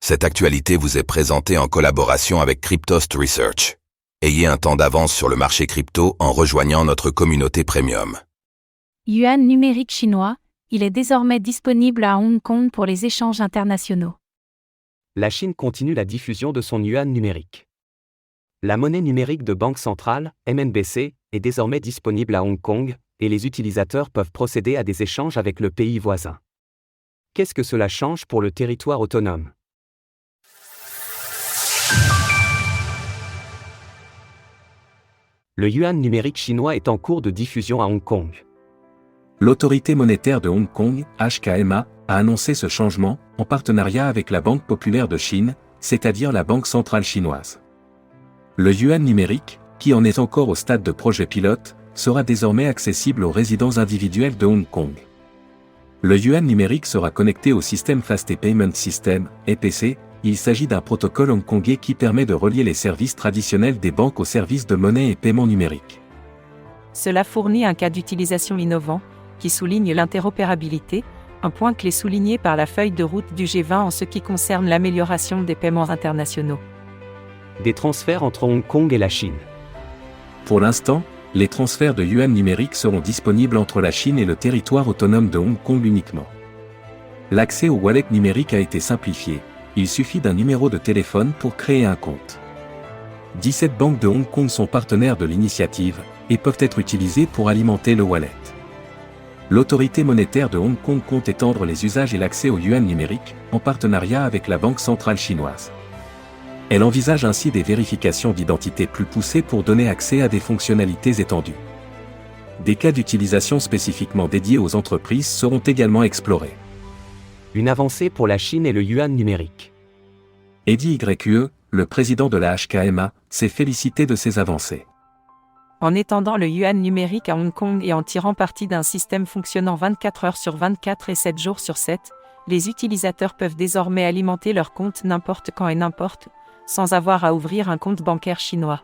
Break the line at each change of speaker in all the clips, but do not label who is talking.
Cette actualité vous est présentée en collaboration avec Cryptost Research. Ayez un temps d'avance sur le marché crypto en rejoignant notre communauté premium.
Yuan numérique chinois, il est désormais disponible à Hong Kong pour les échanges internationaux.
La Chine continue la diffusion de son yuan numérique. La monnaie numérique de banque centrale, MNBC, est désormais disponible à Hong Kong, et les utilisateurs peuvent procéder à des échanges avec le pays voisin. Qu'est-ce que cela change pour le territoire autonome ? Le yuan numérique chinois est en cours de diffusion à Hong Kong.
L'autorité monétaire de Hong Kong, HKMA, a annoncé ce changement, en partenariat avec la Banque populaire de Chine, c'est-à-dire la Banque centrale chinoise. Le yuan numérique, qui en est encore au stade de projet pilote, sera désormais accessible aux résidents individuels de Hong Kong. Le yuan numérique sera connecté au système Fast Payment System, EPC. Il s'agit d'un protocole hongkongais qui permet de relier les services traditionnels des banques aux services de monnaie et paiement numérique.
Cela fournit un cas d'utilisation innovant, qui souligne l'interopérabilité, un point clé souligné par la feuille de route du G20 en ce qui concerne l'amélioration des paiements internationaux.
Des transferts entre Hong Kong et la Chine.
Pour l'instant, les transferts de yuan numérique seront disponibles entre la Chine et le territoire autonome de Hong Kong uniquement. L'accès au wallet numérique a été simplifié. Il suffit d'un numéro de téléphone pour créer un compte. 17 banques de Hong Kong sont partenaires de l'initiative et peuvent être utilisées pour alimenter le wallet. L'autorité monétaire de Hong Kong compte étendre les usages et l'accès au yuan numérique en partenariat avec la Banque centrale chinoise. Elle envisage ainsi des vérifications d'identité plus poussées pour donner accès à des fonctionnalités étendues. Des cas d'utilisation spécifiquement dédiés aux entreprises seront également explorés.
Une avancée pour la Chine et le yuan numérique.
Eddie Yue, le président de la HKMA, s'est félicité de ces avancées.
En étendant le yuan numérique à Hong Kong et en tirant parti d'un système fonctionnant 24 heures sur 24 et 7 jours sur 7, les utilisateurs peuvent désormais alimenter leur compte n'importe quand et n'importe, sans avoir à ouvrir un compte bancaire chinois.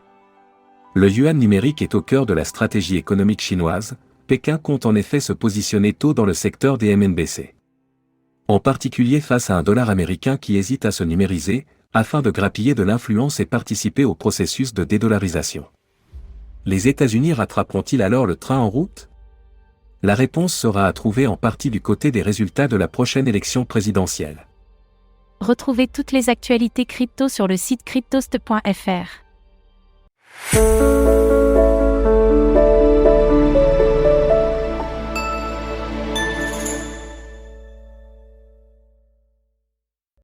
Le yuan numérique est au cœur de la stratégie économique chinoise. Pékin compte en effet se positionner tôt dans le secteur des MNBC. En particulier face à un dollar américain qui hésite à se numériser, afin de grappiller de l'influence et participer au processus de dédollarisation. Les États-Unis rattraperont-ils alors le train en route ? La réponse sera à trouver en partie du côté des résultats de la prochaine élection présidentielle.
Retrouvez toutes les actualités crypto sur le site cryptost.fr.